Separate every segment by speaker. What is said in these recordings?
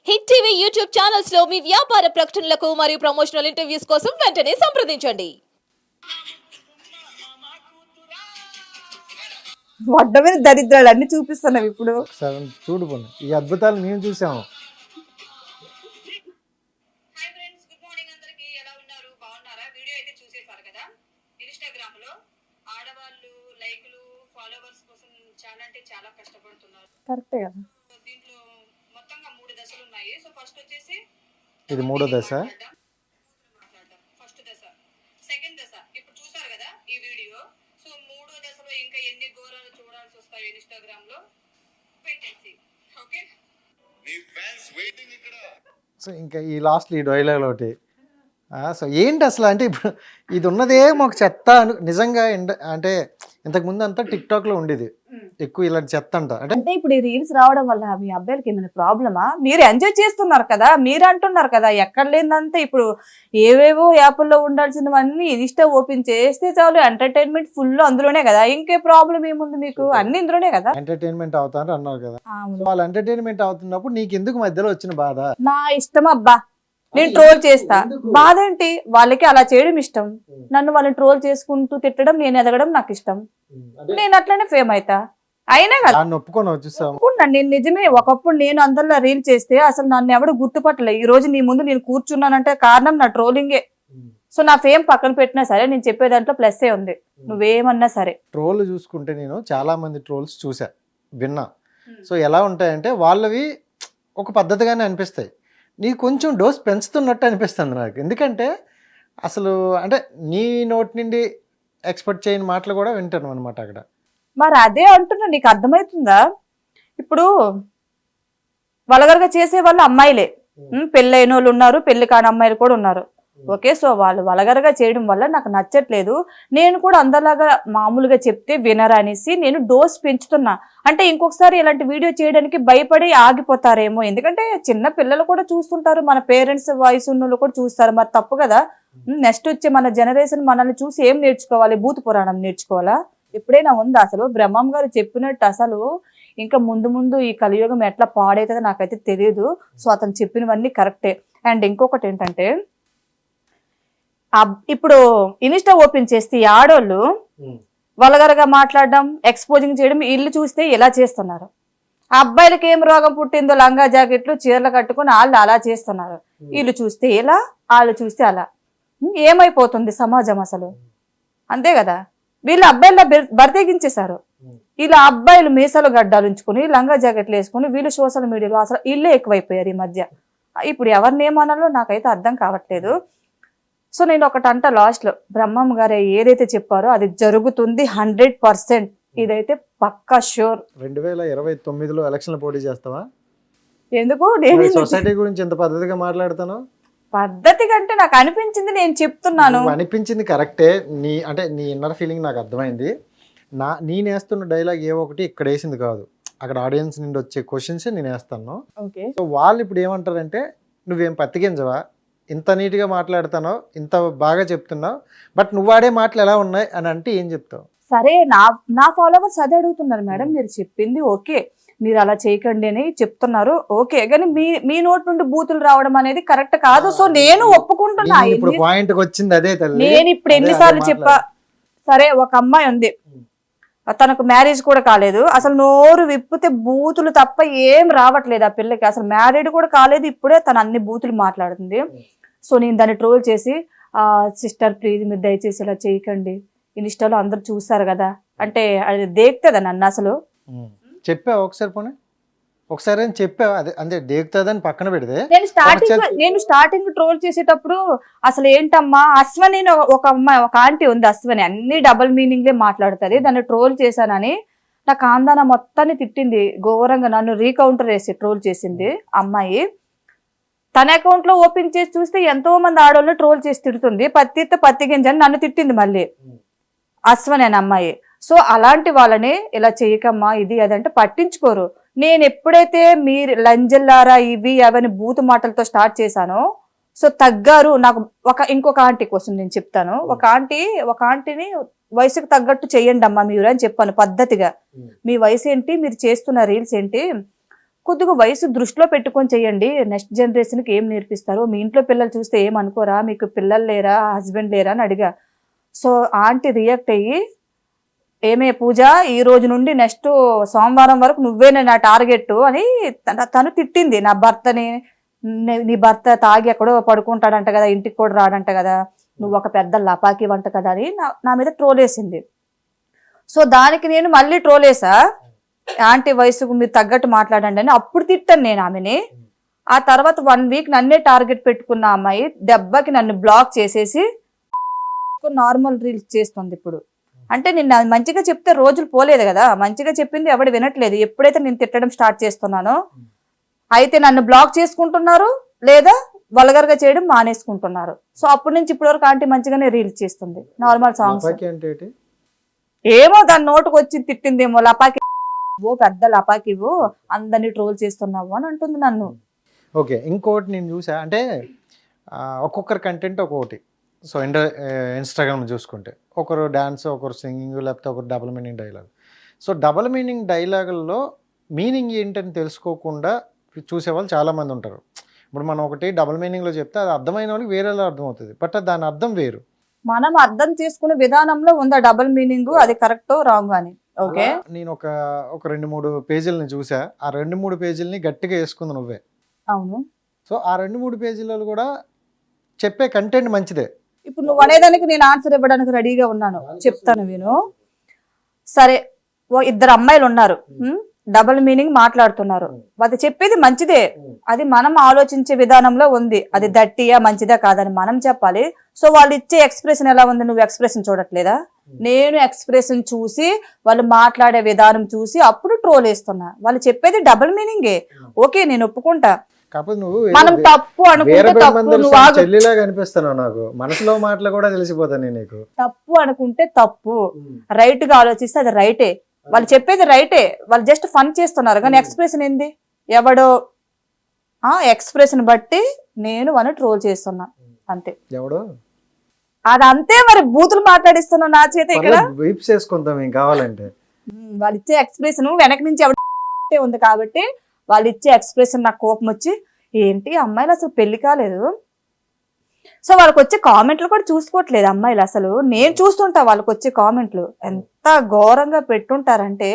Speaker 1: Hit TV YouTube channels లో మీ వ్యాపార ప్రకటనలకు మరియు ప్రమోషనల్ ఇంటర్వ్యూస్ కోసం వెంటనే సంప్రదించండి.
Speaker 2: వడ్డ మీద దరిద్రాలు అన్ని చూపిస్తున్నావు ఇప్పుడు.
Speaker 3: చూడు ఈ అద్భుతాలు మేము చూసాము.
Speaker 4: హాయ్ ఫ్రెండ్స్, గుడ్ మార్నింగ్ అందరికి. ఎలా ఉన్నారు? బాగున్నారా? వీడియో అయితే చూసేసారు కదా. ఇన్‌స్టాగ్రామ్ లో ఆడవాళ్ళు లైక్లు ఫాలోవర్స్ కోసం చాలా అంటే చాలా కష్టపడుతున్నారు.
Speaker 2: కరెక్టే కదా.
Speaker 4: దీంట్లో మొత్తంగా 3 దశలు ఉన్నాయి. సో ఫస్ట్ వచ్చేసి
Speaker 3: ఇది మూడో దశ.
Speaker 4: మాట్లాడడం ఫస్ట్ దశ. సెకండ్ దశ ఇప్పుడు చూసారు కదా ఈ వీడియో. సో మూడో దశలో ఇంకా ఎన్ని ఘోరాలు చూడాల్సి వస్తాయి ఇన్‌స్టాగ్రామ్ లో. పెట్టేసి ఓకే.
Speaker 5: నీ ఫ్యాన్స్ వెయిటింగ్ ఇక్కడ.
Speaker 3: సో ఇంకా ఈ లాస్ట్ ఈ డైలాగ్ ఒకటి. సో ఏంటి అసలు అంటే ఇప్పుడు ఇది ఉన్నదే మాకు చెత్త నిజంగా అంటే ఇంతకుముందు అంతా టిక్టాక్లో ఉండేది ఎక్కువ ఇలాంటి చెత్త అంట.
Speaker 2: అంటే ఇప్పుడు ఈ రీల్స్ రావడం వల్ల మీ అబ్బాయిలకి ఏమైనా ప్రాబ్లమా? మీరు ఎంజాయ్ చేస్తున్నారు కదా, మీరు అంటున్నారు కదా ఎక్కడ లేదంటే ఇప్పుడు ఏవేవో యాప్ల్లో ఉండాల్సినవన్నీ ఇన్స్టా ఓపెన్ చేస్తే చాలు, ఎంటర్టైన్మెంట్ ఫుల్ అందులోనే కదా. ఇంకే ప్రాబ్లం ఏముంది మీకు? అన్ని ఇందులోనే కదా.
Speaker 3: ఎంటర్టైన్మెంట్ అవుతారు అన్నారు కదా. వాళ్ళు ఎంటర్టైన్మెంట్ అవుతున్నప్పుడు నీకు ఎందుకు మధ్యలో వచ్చిన బాధ?
Speaker 2: నా ఇష్టం అబ్బా, నేను ట్రోల్ చేస్తా. బాధ ఏంటి? వాళ్ళకి అలా చేయడం ఇష్టం, నన్ను వాళ్ళని ట్రోల్ చేసుకుంటూ తిట్టడం, నేను ఎదగడం నాకు ఇష్టం. నేను అట్లనే ఫేమ్ అవుతా. అయినా కదా నేను నిజమే. ఒకప్పుడు నేను అందరిలో రీల్ చేస్తే అసలు నన్ను ఎవడు గుర్తుపట్టలే. ఈ రోజు నీ ముందు నేను కూర్చున్నానంటే కారణం నా ట్రోలింగే. సో నా ఫేమ్ పక్కన పెట్టినా సరే నేను చెప్పే దాంట్లో ప్లస్ ఏ ఉంది, నువ్వేమన్నా సరే.
Speaker 3: ట్రోల్ చూసుకుంటే నేను చాలా మంది ట్రోల్స్ చూసా, విన్నా. సో ఎలా ఉంటాయంటే వాళ్ళవి ఒక పద్ధతిగానే అనిపిస్తాయి, నీకు కొంచెం డోస్ పెంచుతున్నట్టు అనిపిస్తుంది నాకు. ఎందుకంటే అసలు అంటే నీ నోటి నుండి ఎక్స్పెక్ట్ చేయని మాటలు కూడా వింటాను అనమాట అక్కడ.
Speaker 2: మరి అదే అంటున్నా, నీకు అర్థమవుతుందా? ఇప్పుడు వలగరగా చేసే వాళ్ళు అమ్మాయిలే, పెళ్ళైన వాళ్ళు ఉన్నారు, పెళ్లి కాని అమ్మాయిలు కూడా ఉన్నారు. ఓకే, సో వాళ్ళు వలగరగా చేయడం వల్ల నాకు నచ్చట్లేదు. నేను కూడా అందరిలాగా మామూలుగా చెప్తే వినరనేసి నేను డోస్ పెంచుతున్నా. అంటే ఇంకొకసారి ఇలాంటి వీడియో చేయడానికి భయపడి ఆగిపోతారేమో. ఎందుకంటే చిన్న పిల్లలు కూడా చూస్తుంటారు, మన పేరెంట్స్ వయసు ఉన్న కూడా చూస్తారు. మరి తప్పు కదా. నెక్స్ట్ వచ్చే మన జనరేషన్ మనల్ని చూసి ఏం నేర్చుకోవాలి? భూత పురాణం నేర్చుకోవాలా? ఎప్పుడైనా ఉందా అసలు? బ్రహ్మం గారు చెప్పినట్టు అసలు ఇంకా ముందు ముందు ఈ కలియుగం ఎట్లా పాడైతుందో నాకైతే తెలియదు. సో అతను చెప్పినవన్నీ కరెక్టే. అండ్ ఇంకొకటి ఏంటంటే, ఇప్పుడు ఇన్స్టా ఓపెన్ చేస్తే ఈ ఆడోళ్ళు వల్గర్గా మాట్లాడడం, ఎక్స్పోజింగ్ చేయడం, ఇల్లు చూస్తే ఎలా చేస్తున్నారు. ఆ అబ్బాయిలకి ఏం రోగం పుట్టిందో, లంగా జాకెట్లు చీరలు కట్టుకుని వాళ్ళు అలా చేస్తున్నారు. వీళ్ళు చూస్తే ఎలా, వాళ్ళు చూస్తే అలా. ఏమైపోతుంది సమాజం అసలు? అంతే కదా. వీళ్ళు అబ్బాయిల బరితెగించేశారు. ఇలా అబ్బాయిలు మీసాలు గడ్డాలు ఉంచుకుని లంగా జాకెట్లు వేసుకుని వీళ్ళు సోషల్ మీడియాలో అసలు ఇల్లే ఎక్కువైపోయారు ఈ మధ్య. ఇప్పుడు ఎవరిని ఏమనాలో నాకైతే అర్థం కావట్లేదు. సో నేను ఒకటి అంట లాస్ట్ లో, బ్రహ్మం గారు ఏదైతే చెప్పారో అది జరుగుతుంది 100%. ఇదైతే పక్కా షూర్.
Speaker 3: 2029లో ఎలక్షన్లు పోటీ చేస్తావా?
Speaker 2: ఎందుకు? నేను
Speaker 3: సొసైటీ గురించి ఎంత పద్ధతిగా మాట్లాడతాను.
Speaker 2: పద్ధతి కంటే నాకు అనిపించింది నేను చెప్తున్నాను.
Speaker 3: అనిపించింది కరెక్టే. అంటే నీ ఇన్నర్ ఫీలింగ్ నాకు అర్థమైంది. నేను వేస్తున్న డైలాగ్ ఏ ఒకటి ఇక్కడ వేసింది కాదు, అక్కడ ఆడియన్స్ నుండి వచ్చే క్వశ్చన్స్ నేను వేస్తాను. సో వాళ్ళు ఇప్పుడు ఏమంటారంటే, నువ్వేం పత్తికించవా, ఇంత నీట్గా మాట్లాడుతానో, ఇంత బాగా చెప్తున్నావు, బట్ నువ్వు వాడే మాటలు ఎలా ఉన్నాయి అని అంటే ఏం చెప్తావు?
Speaker 2: సరే, నా ఫాలోవర్స్ అదే అడుగుతున్నారు. మేడం మీరు చెప్పింది ఓకే, మీరు అలా చేయకండి అని చెప్తున్నారు ఓకే, కానీ మీ నోటి నుండి బూతులు రావడం అనేది కరెక్ట్ కాదు. సో నేను ఒప్పుకుంటున్నా. నేను ఇప్పుడు ఎన్నిసార్లు చెప్పా. సరే, ఒక అమ్మాయి ఉంది, తనకు మ్యారేజ్ కూడా కాలేదు, అసలు నోరు విప్పితే బూతులు తప్ప ఏం రావట్లేదు ఆ పిల్లకి. అసలు మ్యారీడ్ కూడా కాలేదు, ఇప్పుడే తను అన్ని బూతులు మాట్లాడుతుంది. సో నేను దాన్ని ట్రోల్ చేసి, సిస్టర్ ప్లీజ్ మీరు దయచేసి ఇలా చేయకండి, ఇన్స్టాలో అందరు చూస్తారు కదా అంటే అది దేక్తుందా నన్ను అసలు?
Speaker 3: చెప్పావు ఒకసారి, పోనీ ఒకసారి అని చెప్పావు. అదే అంటే దేక్తుందని పక్కన పెడితే,
Speaker 2: నేను స్టార్టింగ్ ట్రోల్ చేసేటప్పుడు అసలు ఏంటమ్మా అశ్వని ఒక అమ్మాయి, ఒక ఆంటీ ఉంది అశ్వని, అన్ని డబుల్ మీనింగ్లే మాట్లాడుతుంది. దాన్ని ట్రోల్ చేశానని నా కాందాన మొత్తాన్ని తిట్టింది ఘోరంగా, నన్ను రీకౌంటర్ వేసి ట్రోల్ చేసింది అమ్మాయి. తన అకౌంట్ లో ఓపెన్ చేసి చూస్తే ఎంతో మంది ఆడవాళ్ళు ట్రోల్ చేసి తిడుతుంది. పత్తి గింజని నన్ను తిట్టింది మళ్ళీ అశ్వని అనే అమ్మాయి. సో అలాంటి వాళ్ళని ఇలా చేయకమ్మా ఇది అదంటే పట్టించుకోరు. నేను ఎప్పుడైతే మీరు లంజల్లారా ఇవి అవన్నీ బూతు మాటలతో స్టార్ట్ చేశానో, సో తగ్గారు. నాకు ఇంకొక ఆంటీ కోసం నేను చెప్తాను. ఒక ఆంటీని వయసుకు తగ్గట్టు చెయ్యండి అమ్మా మీరు అని చెప్పాను పద్ధతిగా. మీ వయసు ఏంటి, మీరు చేస్తున్న రీల్స్ ఏంటి, కొద్దిగా వయసు దృష్టిలో పెట్టుకొని చెయ్యండి. నెక్స్ట్ జనరేషన్కి ఏం నేర్పిస్తారు? మీ ఇంట్లో పిల్లలు చూస్తే ఏమనుకోరా, మీకు పిల్లలు లేరా, హస్బెండ్ లేరా అని అడిగా. సో ఆంటీ రియాక్ట్ అయ్యి, ఏమే పూజ, ఈ రోజు నుండి నెక్స్ట్ సోమవారం వరకు నువ్వేనే నా టార్గెట్ అని తను తిట్టింది నా భర్తని. నీ భర్త తాగి ఎక్కడో పడుకుంటాడంట కదా, ఇంటికి కూడా రాడంట కదా, నువ్వు ఒక పెద్ద లపాకి వంట కదా అని నా మీద ట్రోల్ వేసింది. సో దానికి నేను మళ్ళీ ట్రోల్ వేసా, ఆంటీ వయసుకు మీరు తగ్గట్టు మాట్లాడండి అని. అప్పుడు తిట్టాను నేను ఆమెని. ఆ తర్వాత 1 వీక్ నన్నే టార్గెట్ పెట్టుకున్న అమ్మాయి దెబ్బకి నన్ను బ్లాక్ చేసేసి నార్మల్ రీల్స్ చేస్తుంది ఇప్పుడు. అంటే నేను మంచిగా చెప్తే రోజులు పోలేదు కదా, మంచిగా చెప్పింది ఎవడు వినట్లేదు. ఎప్పుడైతే నేను తిట్టడం స్టార్ట్ చేస్తున్నానో అయితే నన్ను బ్లాక్ చేసుకుంటున్నారు, లేదా వల్గర్ గా చేయడం మానేసుకుంటున్నారు. సో అప్పటి నుంచి ఇప్పటి వరకు ఆంటీ మంచిగానే రీల్స్ చేస్తుంది, నార్మల్ సాంగ్స్. ఏమో దాని నోటుకు వచ్చి తిట్టిందేమో, లపాకి ఓ పెద్ద లపాకివు, అందరినీ ట్రోల్ చేస్తున్నావు అని అంటుంది నన్ను.
Speaker 3: ఓకే, ఇంకోటి నేను చూసా, అంటే ఒక్కొక్కరి కంటెంట్ ఒక్కొక్కటి. సో ఇన్స్టాగ్రామ్ చూసుకుంటే ఒకరు డ్యాన్స్, ఒకరు సింగింగ్, లేకపోతే ఒకరు double meaning dialogue. So double meaning డైలాగుల్లో మీనింగ్ ఏంటని తెలుసుకోకుండా చూసేవాళ్ళు చాలామంది ఉంటారు. ఇప్పుడు మనం ఒకటి డబుల్ మీనింగ్లో చెప్తే అది అర్థమైన వాళ్ళకి వేరేలా అర్థమవుతుంది, బట్ దాని అర్థం వేరు.
Speaker 2: మనం అర్థం చేసుకునే విధానంలో ఉందా డబుల్ మీనింగ్, అది కరెక్ట్ రాంగ్ అని. ఓకే,
Speaker 3: నేను ఒక 2-3 పేజీలని చూసా. ఆ 2-3 పేజీలని గట్టిగా వేసుకుంది నువ్వే.
Speaker 2: అవును.
Speaker 3: సో ఆ 2-3 పేజీలలో కూడా చెప్పే కంటెంట్ మంచిదే.
Speaker 2: ఇప్పుడు నువ్వు అనేదానికి నేను ఆన్సర్ ఇవ్వడానికి రెడీగా ఉన్నాను, చెప్తాను విను. సరే, 2 అమ్మాయిలు ఉన్నారు, డబుల్ మీనింగ్ మాట్లాడుతున్నారు. అది చెప్పేది మంచిదే, అది మనం ఆలోచించే విధానంలో ఉంది. అది దట్టియా మంచిదా కాదని మనం చెప్పాలి. సో వాళ్ళు ఇచ్చే ఎక్స్ప్రెషన్ ఎలా ఉంది, నువ్వు ఎక్స్ప్రెషన్ చూడట్లేదా? నేను ఎక్స్ప్రెషన్ చూసి, వాళ్ళు మాట్లాడే విధానం చూసి అప్పుడు ట్రోల్ వేస్తున్నా. వాళ్ళు చెప్పేది డబుల్ మీనింగే, ఓకే నేను ఒప్పుకుంటా. మనం తప్పు అనుకుంటే
Speaker 3: చెల్లిలాగా అనిపిస్తున్నావు నాకు, మనసులో మాటలు కూడా తెలిసిపోతాను నీకు.
Speaker 2: తప్పు అనుకుంటే తప్పు, రైట్ గా ఆలోచిస్తే అది రైటే. వాళ్ళు చెప్పేది రైటే, వాళ్ళు జస్ట్ ఫన్ చేస్తున్నారు. కానీ ఎక్స్ప్రెషన్ ఏంది, ఎవడో ఎక్స్ప్రెషన్ బట్టి నేను వాళ్ళని ట్రోల్ చేస్తున్నా అంతే.
Speaker 3: ఎవడో
Speaker 2: అదంతే, మరి బూతులు మాట్లాడిస్తున్నా నా చేత ఇక్కడ.
Speaker 3: కావాలంటే
Speaker 2: వాళ్ళు ఇచ్చే ఎక్స్ప్రెషన్ వెనక నుంచి ఎవడ ఉంది కాబట్టి వాళ్ళు ఇచ్చే ఎక్స్ప్రెషన్ నాకు కోపం వచ్చి, ఏంటి అమ్మాయిలు అసలు పెళ్లి కాలేదు. సో వాళ్ళకి వచ్చే కామెంట్లు కూడా చూసుకోవట్లేదు అమ్మాయిలు అసలు. నేను చూస్తుంటా వాళ్ళకి వచ్చే కామెంట్లు ఎంత ఘోరంగా పెట్టుంటారంటే,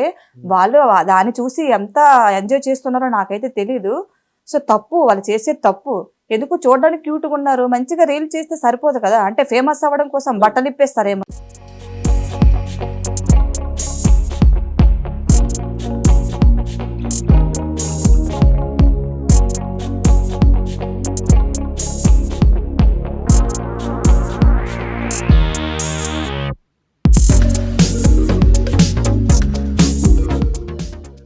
Speaker 2: వాళ్ళు దాన్ని చూసి ఎంత ఎంజాయ్ చేస్తున్నారో నాకైతే తెలీదు. సో తప్పు, వాళ్ళు చేసే తప్పు. ఎందుకు, చూడడానికి క్యూట్గా ఉన్నారు, మంచిగా రీల్ చేస్తే సరిపోదు కదా, అంటే ఫేమస్ అవ్వడం కోసం బట్టలు ఇప్పేస్తారేమో.